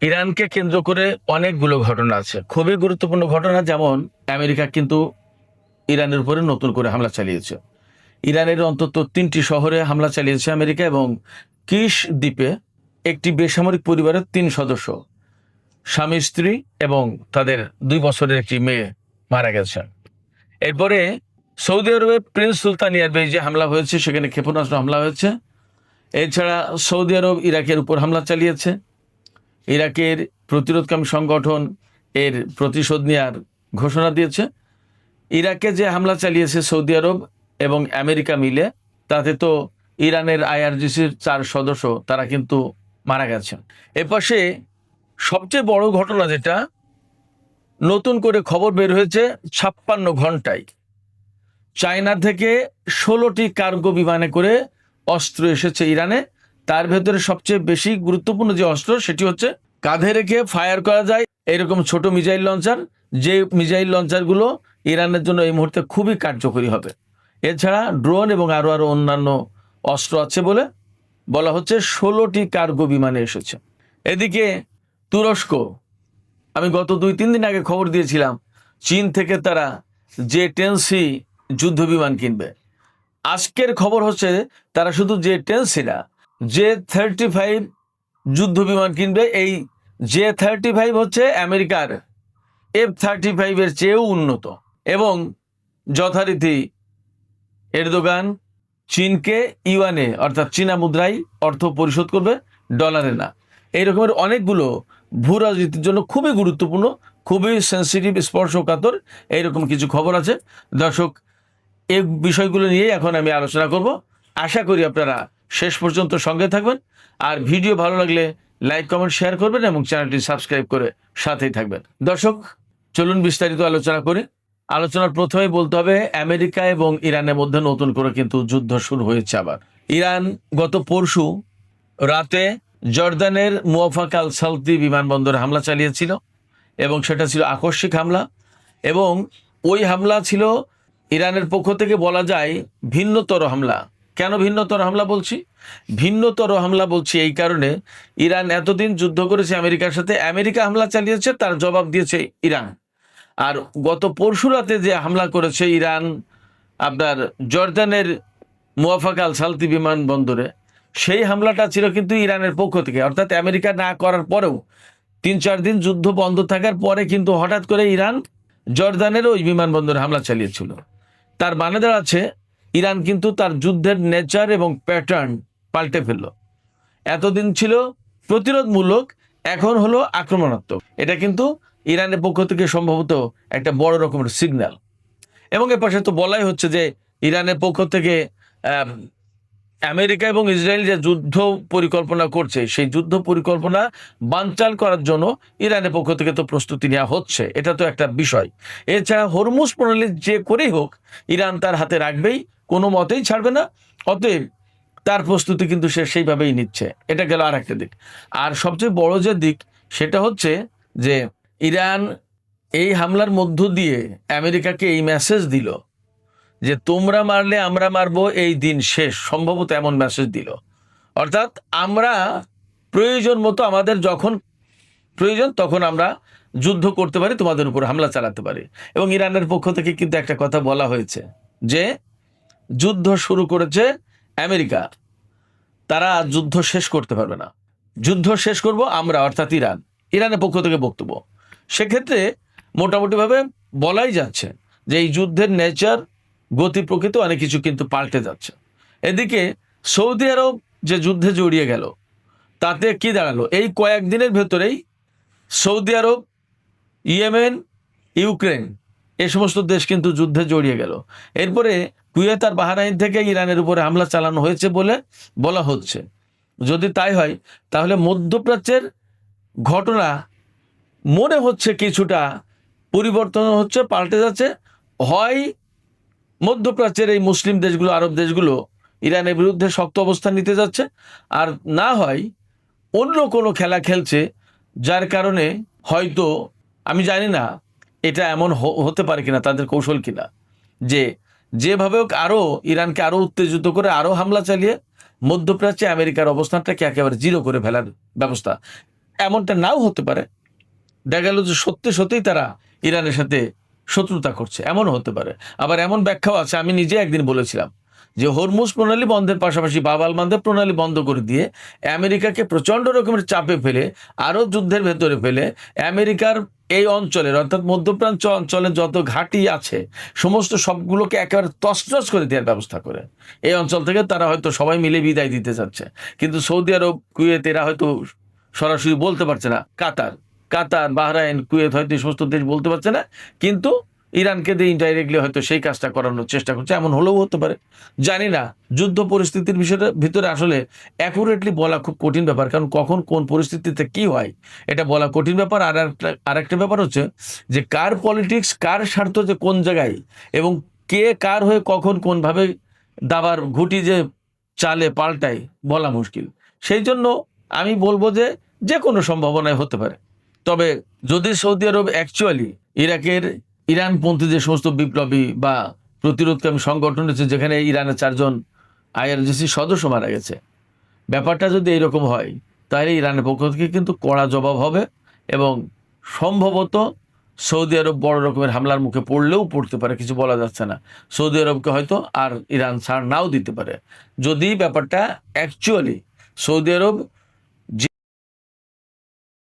ইরানকে কেন্দ্র করে অনেকগুলো ঘটনা আছে, খুবই গুরুত্বপূর্ণ ঘটনা। যেমন আমেরিকা কিন্তু ইরানের উপরে নতুন করে হামলা চালিয়েছে। ইরানের অন্তত 3টি শহরে হামলা চালিয়েছে আমেরিকা, এবং কিশ দ্বীপে একটি বেসামরিক পরিবারের 3 সদস্য, স্বামী স্ত্রী এবং তাদের 2 বছরের একটি মেয়ে মারা গেছে। এরপরে সৌদি আরবে প্রিন্স সুলতান এয়ারবেজে হামলা হয়েছে, সেখানে ক্ষেপণাস্ত্র হামলা হয়েছে। এছাড়া সৌদি আরব ইরাকের উপর হামলা চালিয়েছে। ইরাকের প্রতিরোধকামী সংগঠন এর প্রতিশোধ নেওয়ার ঘোষণা দিয়েছে। ইরাকে যে হামলা চালিয়েছে সৌদি আরব এবং আমেরিকা মিলে, তাতে তো ইরানের আইআরজিসির 4 সদস্য তারা কিন্তু মারা গেছেন। এপাশে সবচেয়ে বড় ঘটনা যেটা নতুন করে খবর বের হয়েছে, 56 ঘন্টায় চায়না থেকে 16টি কার্গো বিমানে করে অস্ত্র এসেছে ইরানে। তার ভেতরে সবচেয়ে বেশি গুরুত্বপূর্ণ যে অস্ত্র, সেটি হচ্ছে কাঁধে রেখে ফায়ার করা যায় এরকম ছোট মিসাইল লঞ্চার, যে মিসাইল লঞ্চারগুলো ইরানের জন্য এই মুহূর্তে খুবই কার্যকরী হবে। এছাড়া ড্রোন এবং আরো অন্যান্য অস্ত্র আছে বলে বলা হচ্ছে। 16টি কার্গো বিমানে এসেছে। এদিকে তুরস্ক, আমি গত 2-3 দিন আগে খবর দিয়েছিলাম, চীন থেকে তারা J-10C যুদ্ধ বিমান কিনবে। আজকের খবর হচ্ছে তারা শুধু J-10C না, J-35 যুদ্ধ বিমান কিনবে। এই J-35 হচ্ছে আমেরিকার F-35 এর চেয়েও উন্নত, এবং যথারীতি এরদোগান চীনকে ইউয়ানে অর্থাৎ চীনা মুদ্রায় অর্থ পরিশোধ করবে, ডলারে না। এই রকমের অনেকগুলো ভূ রাজনীতির জন্য খুবই গুরুত্বপূর্ণ, খুবই সেন্সিটিভ, স্পর্শকাতর এইরকম কিছু খবর আছে। দর্শক, এই বিষয়গুলো নিয়েই এখন আমি আলোচনা করব। আশা করি আপনারা শেষ পর্যন্ত সঙ্গে থাকবেন, আর ভিডিও ভালো লাগলে লাইক, কমেন্ট, শেয়ার করবেন এবং চ্যানেলটি সাবস্ক্রাইব করে সাথেই থাকবেন। দর্শক, চলুন বিস্তারিত আলোচনা করি। আলোচনার প্রথমেই বলতে হবে, আমেরিকা এবং ইরানের মধ্যে নতুন করে কিন্তু যুদ্ধ শুরু হয়েছে আবার। ইরান গত পরশু রাতে জর্দানের মুওয়াফাক আল সালতি বিমানবন্দরে হামলা চালিয়েছিল, এবং সেটা ছিল আকস্মিক হামলা। এবং ওই হামলা ছিল ইরানের পক্ষ থেকে বলা যায় ভিন্নতর হামলা। কেন ভিন্নতর হামলা বলছি? ভিন্নতর হামলা বলছি এই কারণে, ইরান এতদিন যুদ্ধ করেছে আমেরিকার সাথে, আমেরিকা হামলা চালিয়েছে, তার জবাব দিয়েছে ইরান। আর গত পরশু রাতে যে হামলা করেছে ইরান আপনার জর্দানের মুওয়াফাক আল সালতি বিমানবন্দরে, সেই হামলাটা ছিল কিন্তু ইরানের পক্ষ থেকে। অর্থাৎ আমেরিকা না করার পরেও 3-4 দিন যুদ্ধ বন্ধ থাকার পরে কিন্তু হঠাৎ করে ইরান জর্দানের ওই বিমানবন্দরে হামলা চালিয়েছিল। তার মানে দাঁড়াচ্ছে ইরান কিন্তু তার যুদ্ধের নেচার এবং প্যাটার্ন পাল্টে ফেলল। এতদিন ছিল প্রতিরোধমূলক, এখন হলো আক্রমণাত্মক। এটা কিন্তু ইরানের পক্ষ থেকে সম্ভবত একটা বড় রকমের সিগন্যাল। এবং এর পাশে তো বলাই হচ্ছে যে ইরানের পক্ষ থেকে আমেরিকা এবং ইসরায়েল যে যুদ্ধ পরিকল্পনা করছে, সেই যুদ্ধ পরিকল্পনা বানচাল করার জন্য ইরানের পক্ষ থেকে তো প্রস্তুতি নেওয়া হচ্ছে, এটা তো একটা বিষয়। এছাড়া হরমুজ প্রণালী যে করেই হোক ইরান তার হাতে রাখবেই, কোনো মতেই ছাড়বে না। অতএব তার প্রস্তুতি কিন্তু সে সেইভাবেই নিচ্ছে। এটা গেল আর একটা দিক। আর সবচেয়ে বড় যে দিক, সেটা হচ্ছে যে ইরান এই হামলার মধ্য দিয়ে আমেরিকাকে এই মেসেজ দিল যে তোমরা মারলে আমরা মারবো, এই দিন শেষ, সম্ভবত এমন মেসেজ দিল। অর্থাৎ আমরা প্রয়োজন মতো, আমাদের যখন প্রয়োজন তখন আমরা যুদ্ধ করতে পারি, তোমাদের উপর হামলা চালাতে পারি। এবং ইরানের পক্ষ থেকে কিন্তু একটা কথা বলা হয়েছে যে যুদ্ধ শুরু করেছে আমেরিকা, তারা যুদ্ধ শেষ করতে পারবে না, যুদ্ধ শেষ করব আমরা, অর্থাৎ ইরান। ইরানের পক্ষ থেকে বক্তব্য, সেক্ষেত্রে মোটামুটিভাবে বলাই যাচ্ছে যে এই যুদ্ধের নেচার, গতি, প্রকৃতি অনেক কিছু কিন্তু পাল্টে যাচ্ছে। এদিকে সৌদি আরব যে যুদ্ধে জড়িয়ে গেল, তাতে কি দাঁড়ালো? এই কয়েকদিনের ভেতরেই সৌদি আরব, ইয়েমেন, ইউক্রেন, এই সমস্ত দেশ কিন্তু যুদ্ধে জড়িয়ে গেল। এরপরে কুয়েত আর বাহরাইন থেকে ইরানের উপরে হামলা চালানো হয়েছে বলে বলা হচ্ছে। যদি তাই হয়, তাহলে মধ্যপ্রাচ্যের ঘটনা মনে হচ্ছে কিছুটা পরিবর্তন হচ্ছে, পাল্টে যাচ্ছে। হয় মধ্যপ্রাচ্যের এই মুসলিম দেশগুলো, আরব দেশগুলো ইরানের বিরুদ্ধে শক্ত অবস্থান নিতে যাচ্ছে, আর না হয় অন্য কোনো খেলা খেলছে, যার কারণে হয়তো, আমি জানি না এটা এমন হতে পারে কিনা, তাদের কৌশল কিনা, যে যেভাবে হোক আরও ইরানকে আরও উত্তেজিত করে আরও হামলা চালিয়ে মধ্যপ্রাচ্যে আমেরিকার অবস্থানটাকে একেবারে জিরো করে ফেলার ব্যবস্থা। এমনটা নাও হতে পারে, দেখা গেল যে সত্যি সত্যিই তারা ইরানের সাথে শত্রুতা করছে, এমনও হতে পারে। আবার এমন ব্যাখ্যাও আছে, আমি নিজে একদিন বলেছিলাম যে হরমুজ প্রণালী বন্ধের পাশাপাশি বাব আল মানদেব প্রণালী বন্ধ করে দিয়ে আমেরিকাকে প্রচন্ড রকমের চাপে ফেলে, আরো যুদ্ধের ভেতরে ফেলে, আমেরিকার এই অঞ্চলের অর্থাৎ মধ্যপ্রাচ্য অঞ্চলে যত ঘাঁটি আছে সমস্ত সবগুলোকে একেবারে তছনছ করে দেওয়ার ব্যবস্থা করে এই অঞ্চল থেকে তারা হয়তো সবাই মিলে বিদায় দিতে চাচ্ছে। কিন্তু সৌদি আরব, কুয়েত এরা হয়তো সরাসরি বলতে পারছে না, কাতার কাতার বাহরাইন, কুয়েত হয়তো এই সমস্ত দেশ বলতে পারছে না, কিন্তু ইরানকে দিয়ে ইনডাইরেক্টলি হয়তো সেই কাজটা করানোর চেষ্টা করছে, এমন হলেও হতে পারে, জানি না। যুদ্ধ পরিস্থিতির বিষয়টা ভিতরে আসলে অ্যাকুরেটলি বলা খুব কঠিন ব্যাপার, কারণ কখন কোন পরিস্থিতিতে কি হয় এটা বলা কঠিন ব্যাপার। আর একটা ব্যাপার হচ্ছে যে কার পলিটিক্স, কার স্বার্থ যে কোন জায়গায়, এবং কে কার হয়ে কখন কোনভাবে দাবার ঘুটি যে চালে পাল্টায় বলা মুশকিল। সেই জন্য আমি বলবো যে যে কোনো সম্ভাবনায় হতে পারে। তবে যদি সৌদি আরব অ্যাকচুয়ালি ইরানপন্থী যে সমস্ত বিপ্লবী বা প্রতিরোধকামী সংগঠন রয়েছে, যেখানে ইরানের 4 জন আইআরজিসি সদস্য মারা গেছে, ব্যাপারটা যদি এরকম হয় তাহলে ইরানের পক্ষ থেকে কিন্তু কড়া জবাব হবে, এবং সম্ভবত সৌদি আরব বড় রকমের হামলার মুখে পড়লেও পড়তে পারে, কিছু বলা যাচ্ছে না। সৌদি আরবকে হয়তো আর ইরান ছাড় নাও দিতে পারে, যদি ব্যাপারটা অ্যাকচুয়ালি সৌদি আরব